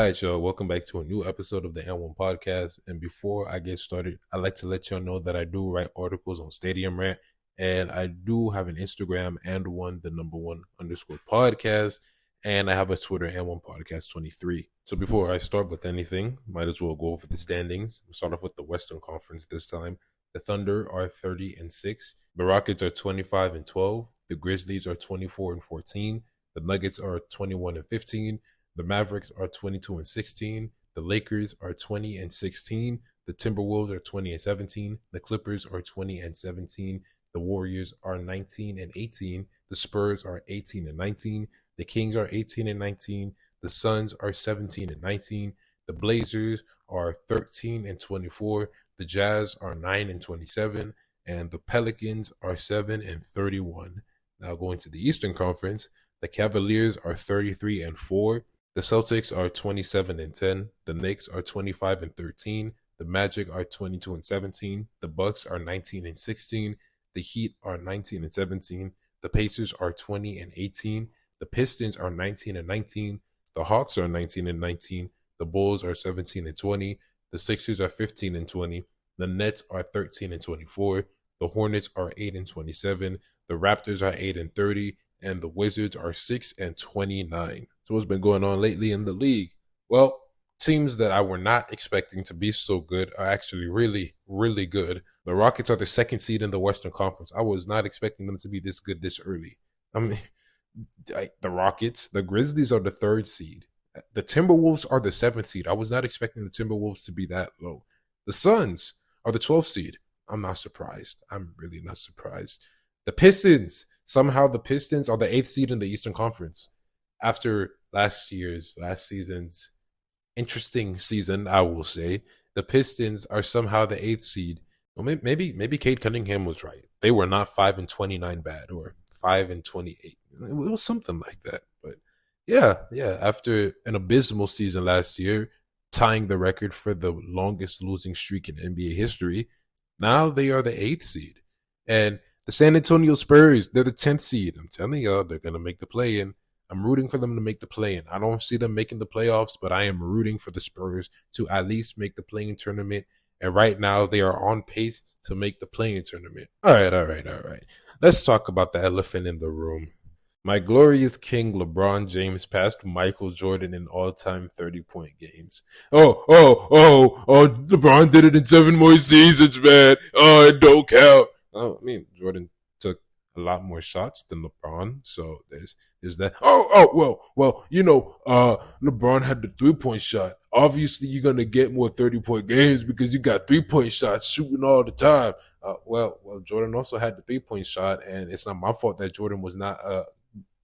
All right, y'all. Welcome back to a new episode of the N1 podcast. And before I get started, I'd like to let y'all know that I do write articles on Stadium Rant, and I do have an Instagram and the number one underscore podcast, and I have a Twitter N1 podcast 23. So before I start with anything, might as well go over the standings. We'll start off with the Western Conference this time. The Thunder are 30-6. The Rockets are 25-12. The Grizzlies are 24-14. The Nuggets are 21-15. The Mavericks are 22-16. The Lakers are 20-16. The Timberwolves are 20-17. The Clippers are 20-17. The Warriors are 19-18. The Spurs are 18-19. The Kings are 18-19. The Suns are 17-19. The Blazers are 13-24. The Jazz are 9-27. And the Pelicans are 7-31. Now going to the Eastern Conference, the Cavaliers are 33-4. The Celtics are 27-10. The Knicks are 25-13. The Magic are 22-17. The Bucks are 19-16. The Heat are 19-17. The Pacers are 20-18. The Pistons are 19-19. The Hawks are 19-19. The Bulls are 17-20. The Sixers are 15-20. The Nets are 13-24. The Hornets are 8-27. The Raptors are 8-30. And the Wizards are 6-29. So what's been going on lately in the league? Well, teams that I were not expecting to be so good are actually really, really good. The Rockets are the second seed in the Western Conference. I was not expecting them to be this good this early. I mean, the Rockets, the Grizzlies are the third seed. The Timberwolves are the seventh seed. I was not expecting the Timberwolves to be that low. The Suns are the 12th seed. I'm not surprised. I'm really not surprised. The Pistons, somehow the Pistons are the 8th seed in the Eastern Conference. After last season's interesting season, I will say, the Pistons are somehow the 8th seed. Well, maybe Cade Cunningham was right. They were not 5-29 bad or 5-28. It was something like that. But yeah. After an abysmal season last year, tying the record for the longest losing streak in NBA history, now they are the 8th seed. And the San Antonio Spurs, they're the 10th seed. I'm telling y'all, they're going to make the play-in. I'm rooting for them to make the play-in. I don't see them making the playoffs, but I am rooting for the Spurs to at least make the play-in tournament. And right now, they are on pace to make the play-in tournament. All right. Let's talk about the elephant in the room. My glorious king, LeBron James, passed Michael Jordan in all-time 30-point games. Oh, LeBron did it in 7 more seasons, man. Oh, it don't count. I mean, Jordan took a lot more shots than LeBron, so there's that. Well, LeBron had the 3-point shot. Obviously, you're gonna get more 30-point games because you got 3-point shots shooting all the time. Well, Jordan also had the 3-point shot, and it's not my fault that Jordan was not a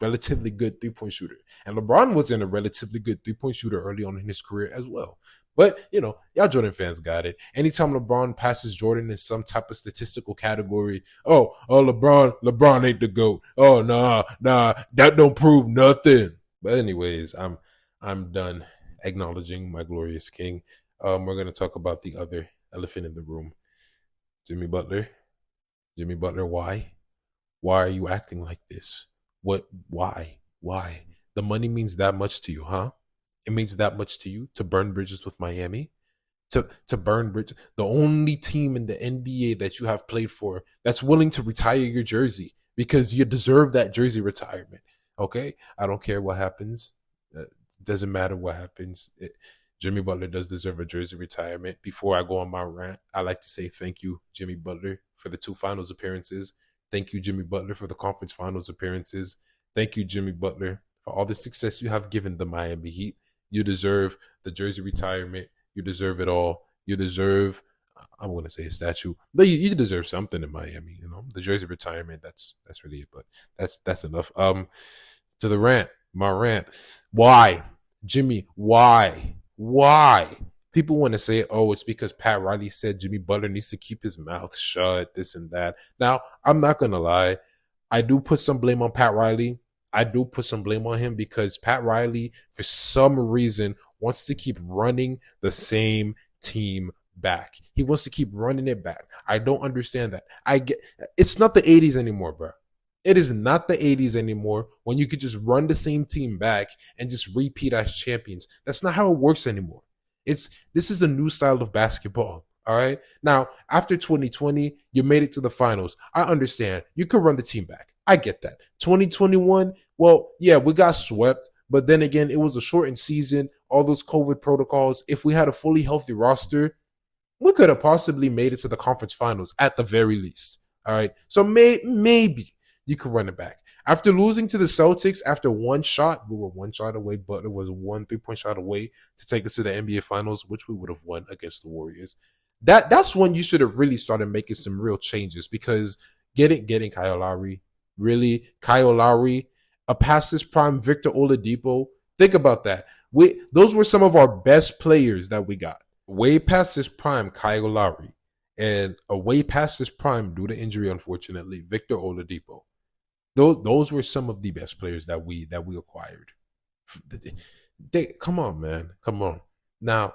relatively good 3-point shooter, and LeBron wasn't a relatively good 3-point shooter early on in his career as well. But, y'all Jordan fans got it. Anytime LeBron passes Jordan in some type of statistical category, LeBron ain't the GOAT. Oh, nah, that don't prove nothing. But anyways, I'm done acknowledging my glorious king. We're going to talk about the other elephant in the room. Jimmy Butler, why? Why are you acting like this? Why? The money means that much to you, huh? It means that much to you to burn bridges with Miami, to burn bridges. The only team in the NBA that you have played for that's willing to retire your jersey because you deserve that jersey retirement. Okay, I don't care what happens. Doesn't matter what happens. Jimmy Butler does deserve a jersey retirement. Before I go on my rant, I like to say thank you, Jimmy Butler, for the 2 finals appearances. Thank you, Jimmy Butler, for the conference finals appearances. Thank you, Jimmy Butler, for all the success you have given the Miami Heat. You deserve the jersey retirement. You deserve it all. You deserve, I'm going to say a statue, but you deserve something in Miami. The jersey retirement. That's really it. But that's enough. To the rant, my rant. Why, Jimmy? Why? People want to say, oh, it's because Pat Riley said Jimmy Butler needs to keep his mouth shut, this and that. Now, I'm not going to lie. I do put some blame on Pat Riley. I do put some blame on him because Pat Riley, for some reason, wants to keep running the same team back. He wants to keep running it back. I don't understand that. It's not the 80s anymore, bro. It is not the 80s anymore when you could just run the same team back and just repeat as champions. That's not how it works anymore. This is a new style of basketball. All right. Now, after 2020, you made it to the finals. I understand. You could run the team back. I get that. 2021, well, yeah, we got swept, but then again, it was a shortened season, all those COVID protocols. If we had a fully healthy roster, we could have possibly made it to the conference finals at the very least. All right. So maybe you could run it back. After losing to the Celtics, after one shot, we were one shot away, but it was 1 3-point shot away to take us to the NBA finals, which we would have won against the Warriors. That's when you should have really started making some real changes, because getting Kyle Lowry, really Kyle Lowry, a past his prime Victor Oladipo. Think about that. Those were some of our best players that we got. Way past his prime, Kyle Lowry, and a way past his prime due to injury, unfortunately, Victor Oladipo. Those were some of the best players that we acquired. Come on, man, come on. Now,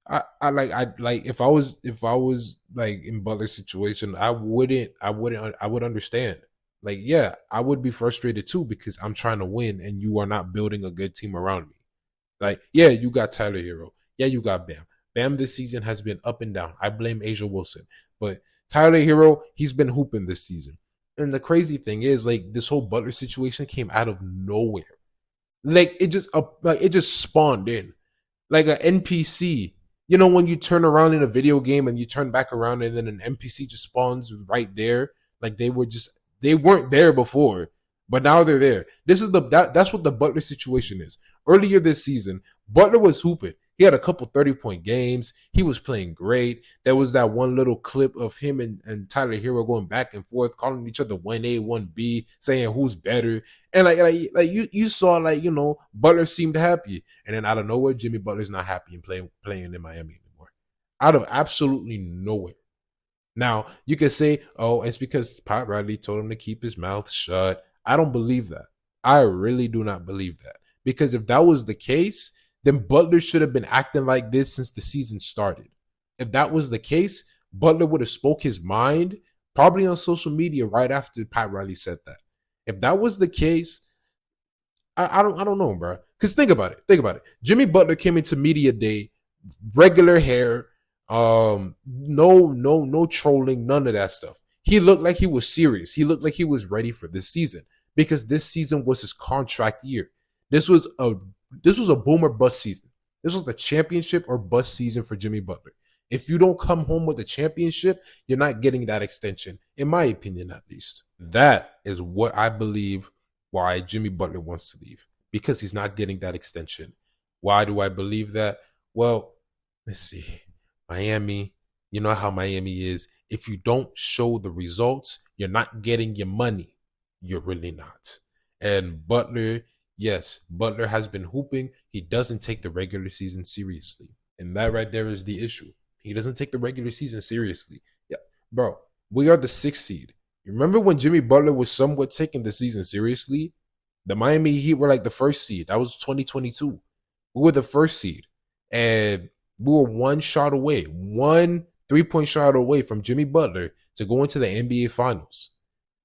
I like if I was like in Butler's situation, I would understand. Like, yeah, I would be frustrated too, because I'm trying to win and you are not building a good team around me. Like, yeah, you got Tyler Hero. Yeah, you got Bam. Bam this season has been up and down. I blame Asia Wilson. But Tyler Hero, he's been hooping this season. And the crazy thing is, like, this whole Butler situation came out of nowhere. Like, it just spawned in. Like an NPC. You know, when you turn around in a video game and you turn back around and then an NPC just spawns right there. Like, they weren't there before, but now they're there. That's what the Butler situation is. Earlier this season, Butler was hooping. He had a couple 30-point games. He was playing great. There was that one little clip of him and Tyler Hero going back and forth, calling each other 1A, 1B, saying who's better. And like you saw, like, you know, Butler seemed happy. And then out of nowhere, Jimmy Butler's not happy and playing in Miami anymore. Out of absolutely nowhere. Now, you could say, oh, it's because Pat Riley told him to keep his mouth shut. I don't believe that. I really do not believe that. Because if that was the case, then Butler should have been acting like this since the season started. If that was the case, Butler would have spoke his mind, probably on social media right after Pat Riley said that. If that was the case, I don't know, bro. Because think about it. Jimmy Butler came into media day, regular hair, no trolling, none of that stuff. He looked like he was serious. He looked like he was ready for this season, because this season was his contract year. This was a boom or bust season. This was the championship or bust season for Jimmy Butler. If you don't come home with a championship, you're not getting that extension, in my opinion, at least. That is what I believe why Jimmy Butler wants to leave, because he's not getting that extension. Why do I believe that? Well, let's see. Miami, you know how Miami is. If you don't show the results, you're not getting your money. You're really not. And Butler, yes, Butler has been hooping. He doesn't take the regular season seriously. And that right there is the issue. He doesn't take the regular season seriously. Yeah, bro, we are the 6th seed. You remember when Jimmy Butler was somewhat taking the season seriously? The Miami Heat were like the 1st seed. That was 2022. We were the 1st seed. And we were one shot away, 1 3-point shot away from Jimmy Butler to go into the NBA Finals.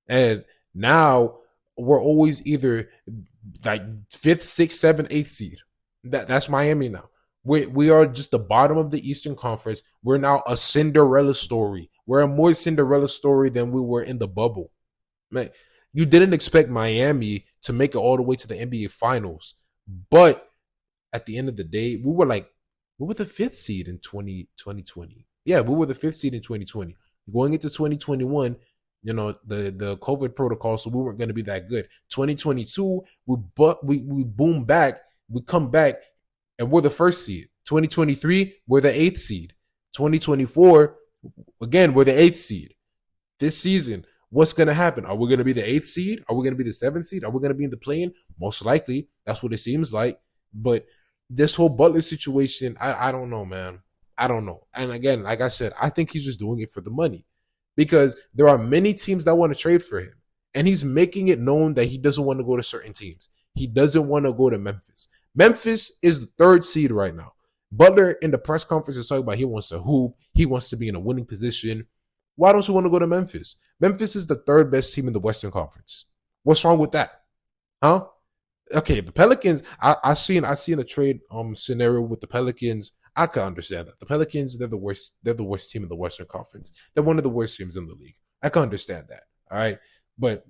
And now we're always either like 5th, 6th, 7th, 8th seed. That's Miami now. We are just the bottom of the Eastern Conference. We're now a Cinderella story. We're a more Cinderella story than we were in the bubble. Man, you didn't expect Miami to make it all the way to the NBA Finals. But at the end of the day, we were the 5th seed in 2020. Yeah, we were the 5th seed in 2020. Going into 2021, you know, the COVID protocol, so we weren't going to be that good. 2022, we boom back, we come back, and we're the 1st seed. 2023, we're the 8th seed. 2024, again, we're the 8th seed. This season, what's going to happen? Are we going to be the 8th seed? Are we going to be the 7th seed? Are we going to be in the play-in? Most likely. That's what it seems like. But this whole Butler situation, I don't know, man. I don't know. And again, like I said, I think he's just doing it for the money, because there are many teams that want to trade for him. And he's making it known that he doesn't want to go to certain teams. He doesn't want to go to Memphis. Memphis is the 3rd seed right now. Butler in the press conference is talking about he wants to hoop. He wants to be in a winning position. Why don't you want to go to Memphis? Memphis is the 3rd best team in the Western Conference. What's wrong with that? Huh? Okay, the Pelicans. I seen a trade scenario with the Pelicans. I can understand that. The Pelicans, they're the worst. They're the worst team in the Western Conference. They're one of the worst teams in the league. I can understand that. All right, but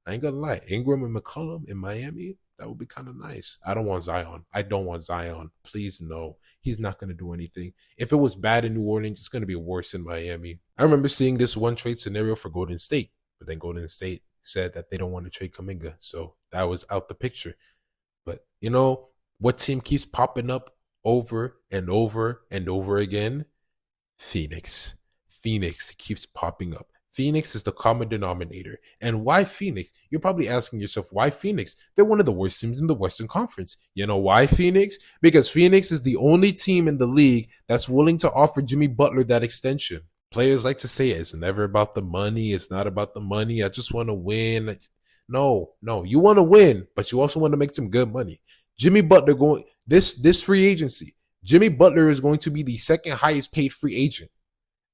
I ain't gonna lie. Ingram and McCollum in Miami, that would be kind of nice. I don't want Zion. I don't want Zion. Please no. He's not gonna do anything. If it was bad in New Orleans, it's gonna be worse in Miami. I remember seeing this one trade scenario for Golden State, but then Golden State said that they don't want to trade Kuminga, so that was out the picture. But you know what team keeps popping up over and over and over again? Phoenix. Phoenix keeps popping up. Phoenix is the common denominator. And why Phoenix? You're probably asking yourself, why Phoenix? They're one of the worst teams in the Western Conference. You know why Phoenix? Because Phoenix is the only team in the league that's willing to offer Jimmy Butler that extension. Players like to say it's never about the money. It's not about the money. I just want to win. No, you want to win, but you also want to make some good money. Jimmy Butler going this free agency. Jimmy Butler is going to be the second highest paid free agent,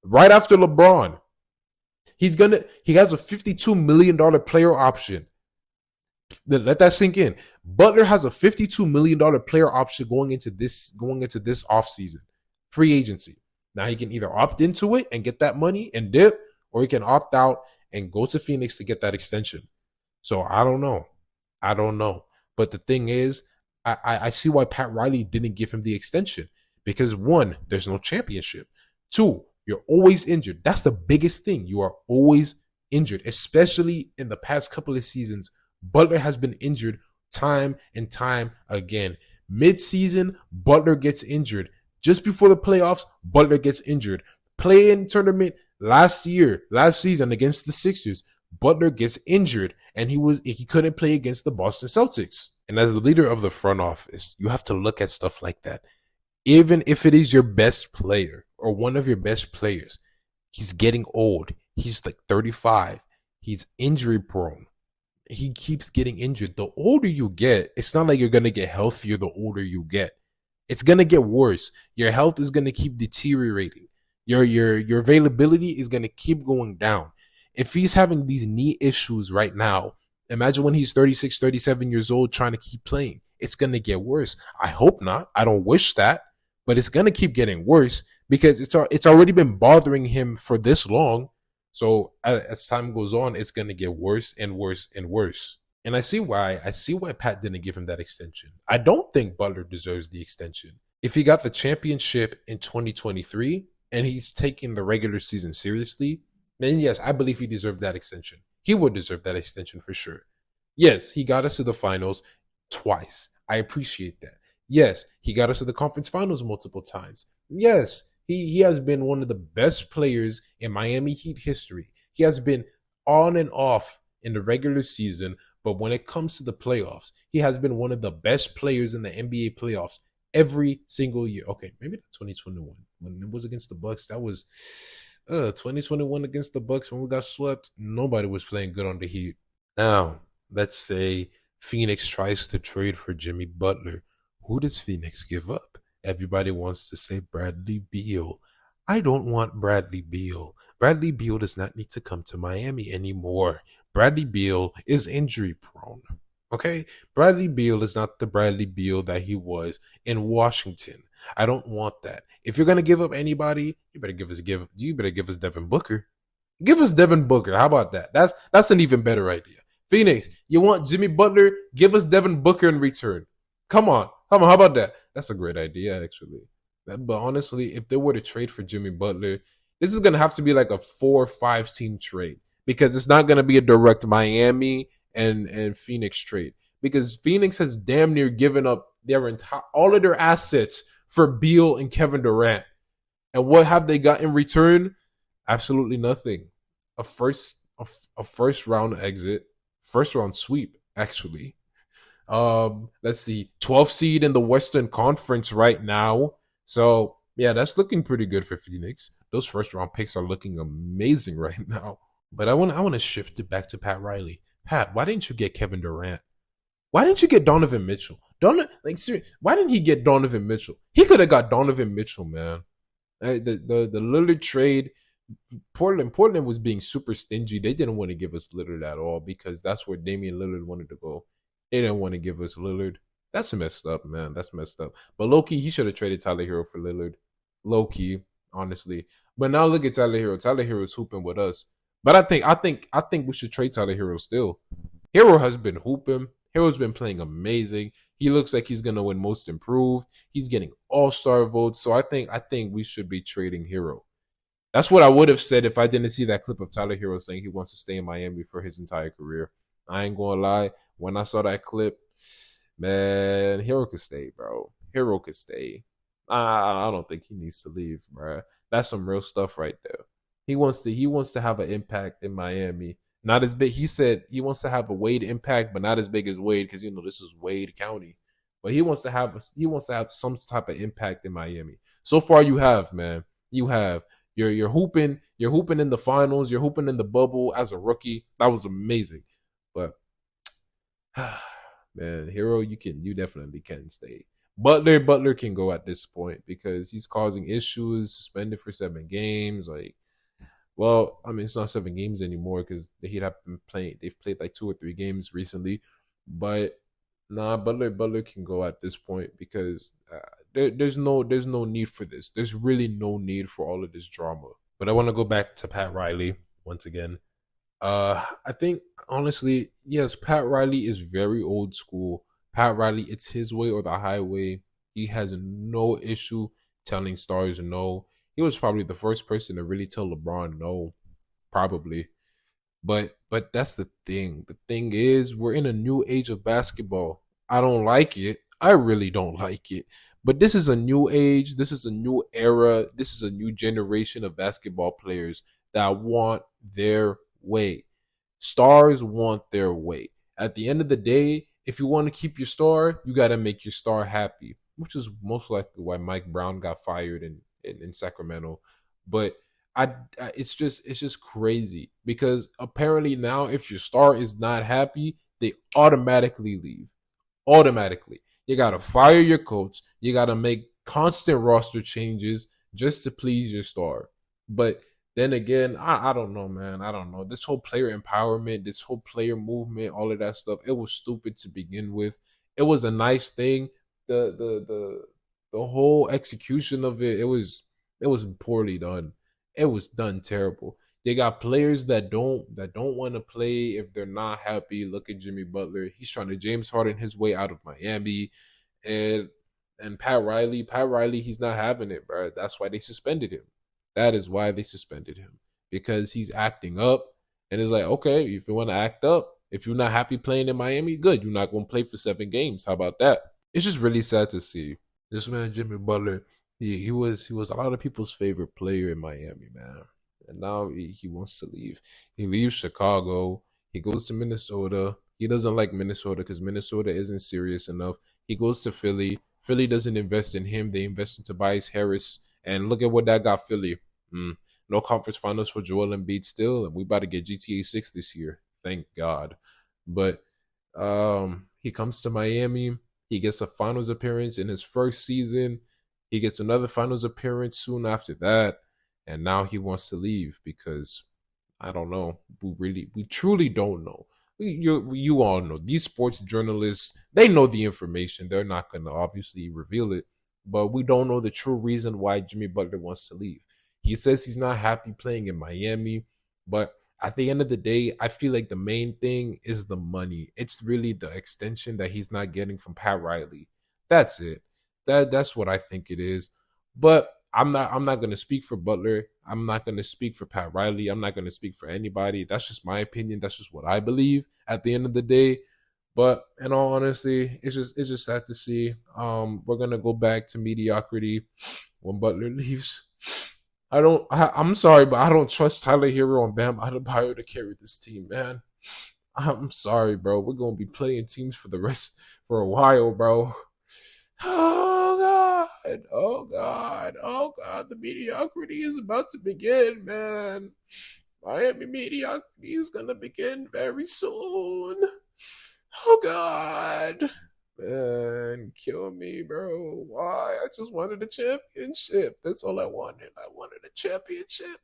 right after LeBron. He has a $52 million player option. Let that sink in. Butler has a $52 million player option going into this offseason. Free agency. Now he can either opt into it and get that money and dip, or he can opt out and go to Phoenix to get that extension. So I don't know. But the thing is, I see why Pat Riley didn't give him the extension. Because one, there's no championship. Two, you're always injured. That's the biggest thing. You are always injured, especially in the past couple of seasons. Butler has been injured time and time again. Mid-season, Butler gets injured. Just before the playoffs, Butler gets injured. Play-in tournament last season against the Sixers, Butler gets injured and he couldn't play against the Boston Celtics. And as the leader of the front office, you have to look at stuff like that. Even if it is your best player or one of your best players, he's getting old. He's like 35. He's injury prone. He keeps getting injured. The older you get, it's not like you're going to get healthier the older you get. It's going to get worse. Your health is going to keep deteriorating. Your availability is going to keep going down. If he's having these knee issues right now, imagine when he's 36, 37 years old trying to keep playing. It's going to get worse. I hope not. I don't wish that, but it's going to keep getting worse because it's already been bothering him for this long. So as time goes on, it's going to get worse and worse and worse. And I see why Pat didn't give him that extension. I don't think Butler deserves the extension. If he got the championship in 2023 and he's taking the regular season seriously, then yes, I believe he deserved that extension. He would deserve that extension for sure. Yes, he got us to the finals twice. I appreciate that. Yes, he got us to the conference finals multiple times. Yes, he has been one of the best players in Miami Heat history. He has been on and off in the regular season, but when it comes to the playoffs, he has been one of the best players in the NBA playoffs every single year. Okay, maybe not 2021 when it was against the Bucks. That was 2021 against the Bucks when we got swept. Nobody was playing good on the Heat. Now, let's say Phoenix tries to trade for Jimmy Butler. Who does Phoenix give up? Everybody wants to say Bradley Beal. I don't want Bradley Beal. Bradley Beal does not need to come to Miami anymore. Bradley Beal is injury prone. Okay? Bradley Beal is not the Bradley Beal that he was in Washington. I don't want that. If you're gonna give up anybody, you better give us Devin Booker. Give us Devin Booker. How about that? That's an even better idea. Phoenix, you want Jimmy Butler? Give us Devin Booker in return. Come on. How about that? That's a great idea, actually. But honestly, if they were to trade for Jimmy Butler, this is gonna have to be like a 4 or 5 team trade because it's not gonna be a direct Miami and Phoenix trade because Phoenix has damn near given up all of their assets for Beal and Kevin Durant. And what have they got in return? Absolutely nothing. A first round exit, first round sweep, actually. Let's see, 12th seed in the Western Conference right now. So yeah, that's looking pretty good for Phoenix. Those first round picks are looking amazing right now. But I want to shift it back to Pat Riley. Pat, why didn't you get Kevin Durant? Why didn't you get Donovan Mitchell? Seriously, why didn't he get Donovan Mitchell? He could have got Donovan Mitchell, man. The Lillard trade Portland was being super stingy. They didn't want to give us Lillard at all because that's where Damian Lillard wanted to go. They didn't want to give us Lillard. That's messed up, man. That's messed up. But low key, he should have traded Tyler Hero for Lillard. Low key, honestly. But now look at Tyler Hero. Tyler Hero is hooping with us. But I think we should trade Tyler Hero still. Hero has been hooping. Hero's been playing amazing. He looks like he's gonna win Most Improved. He's getting All-Star votes. So I think we should be trading Hero. That's what I would have said if I didn't see that clip of Tyler Hero saying he wants to stay in Miami for his entire career. I ain't gonna lie. When I saw that clip, man, Hero could stay, bro. Hero could stay. I don't think he needs to leave, bro. That's some real stuff right there. He wants to have an impact in Miami. Not as big. He said he wants to have a Wade impact, but not as big as Wade because this is Wade County. But he wants to have some type of impact in Miami. So far, you have, man. You have. You're hooping in the finals. You're hooping in the bubble as a rookie. That was amazing. But man, Hero, you definitely can stay. Butler can go at this point because he's causing issues. Suspended for 7 games. Like, well, I mean, it's not 7 games anymore because he'd have been playing. They've played like 2 or 3 games recently, but nah, Butler can go at this point because there's no need for this. There's really no need for all of this drama. But I want to go back to Pat Riley once again. I think honestly, yes, Pat Riley is very old school. Pat Riley, it's his way or the highway. He has no issue telling stars no. He was probably the first person to really tell LeBron no, probably. But that's the thing. The thing is, we're in a new age of basketball. I don't like it. I really don't like it. But this is a new age. This is a new era. This is a new generation of basketball players that want their way. Stars want their way. At the end of the day, if you want to keep your star, you got to make your star happy, which is most likely why Mike Brown got fired in Sacramento. But it's just crazy because apparently now if your star is not happy, they automatically leave. Automatically. You gotta fire your coach. You gotta make constant roster changes just to please your star. But then again, I don't know, man. I don't know. This whole player empowerment, this whole player movement, all of that stuff, it was stupid to begin with. It was a nice thing. The whole execution of it was poorly done. It was done terrible. They got players that don't want to play if they're not happy. Look at Jimmy Butler. He's trying to James Harden his way out of Miami. And Pat Riley, he's not having it, bro. That's why they suspended him. That is why they suspended him. Because he's acting up. And it's like, okay, if you want to act up, if you're not happy playing in Miami, good. You're not gonna play for 7 games. How about that? It's just really sad to see. This man, Jimmy Butler, he was a lot of people's favorite player in Miami, man. And now he wants to leave. He leaves Chicago. He goes to Minnesota. He doesn't like Minnesota because Minnesota isn't serious enough. He goes to Philly. Philly doesn't invest in him. They invest in Tobias Harris. And look at what that got Philly. No conference finals for Joel Embiid still. And we about to get GTA 6 this year. Thank God. But he comes to Miami. He gets a finals appearance in his first season. He gets another finals appearance soon after that. And now he wants to leave because I don't know. We truly don't know. You all know these sports journalists. They know the information. They're not going to obviously reveal it, but we don't know the true reason why Jimmy Butler wants to leave. He says he's not happy playing in Miami, but at the end of the day, I feel like the main thing is the money. It's really the extension that he's not getting from Pat Riley. That's it. That's what I think it is. But I'm not gonna speak for Butler. I'm not gonna speak for Pat Riley. I'm not gonna speak for anybody. That's just my opinion. That's just what I believe at the end of the day. But in all honesty, it's just sad to see. We're gonna go back to mediocrity when Butler leaves. I'm sorry, but I don't trust Tyler Hero and Bam Adebayo to carry this team, man. I'm sorry, bro. We're gonna be playing teams for a while, bro. Oh God! Oh God! Oh God! The mediocrity is about to begin, man. Miami mediocrity is gonna begin very soon. Oh God! Man, kill me, bro. Why? I just wanted a championship. That's all I wanted. I wanted a championship.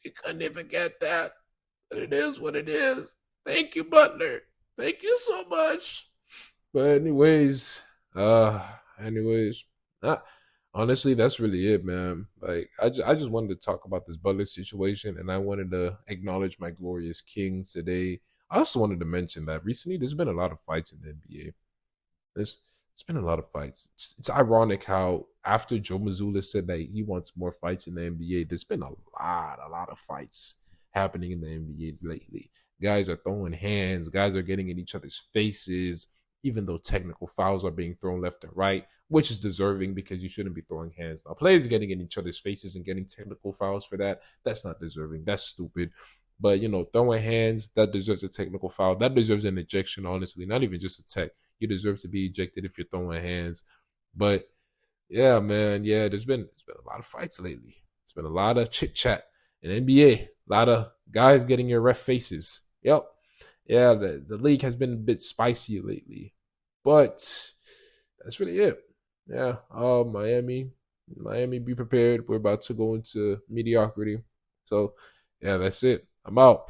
You couldn't even get that. But it is what it is. Thank you, Butler. Thank you so much. But anyways, uh, honestly, that's really it, man. Like, I just wanted to talk about this Butler situation, and I wanted to acknowledge my glorious king today. I also wanted to mention that recently there's been a lot of fights in the NBA. There's been a lot of fights. It's ironic how after Joe Mazzulla said that he wants more fights in the NBA, there's been a lot of fights happening in the NBA lately. Guys are throwing hands, guys are getting in each other's faces, even though technical fouls are being thrown left and right, which is deserving because you shouldn't be throwing hands. Now, players getting in each other's faces and getting technical fouls for that, that's not deserving. That's stupid. But throwing hands, that deserves a technical foul. That deserves an ejection, honestly. Not even just a tech. You deserve to be ejected if you're throwing hands. But yeah, man, yeah, there's been a lot of fights lately. It's been a lot of chit chat in NBA. A lot of guys getting your ref faces. Yep. Yeah, the league has been a bit spicy lately. But that's really it. Yeah. Miami, be prepared. We're about to go into mediocrity. So yeah, that's it. I'm out.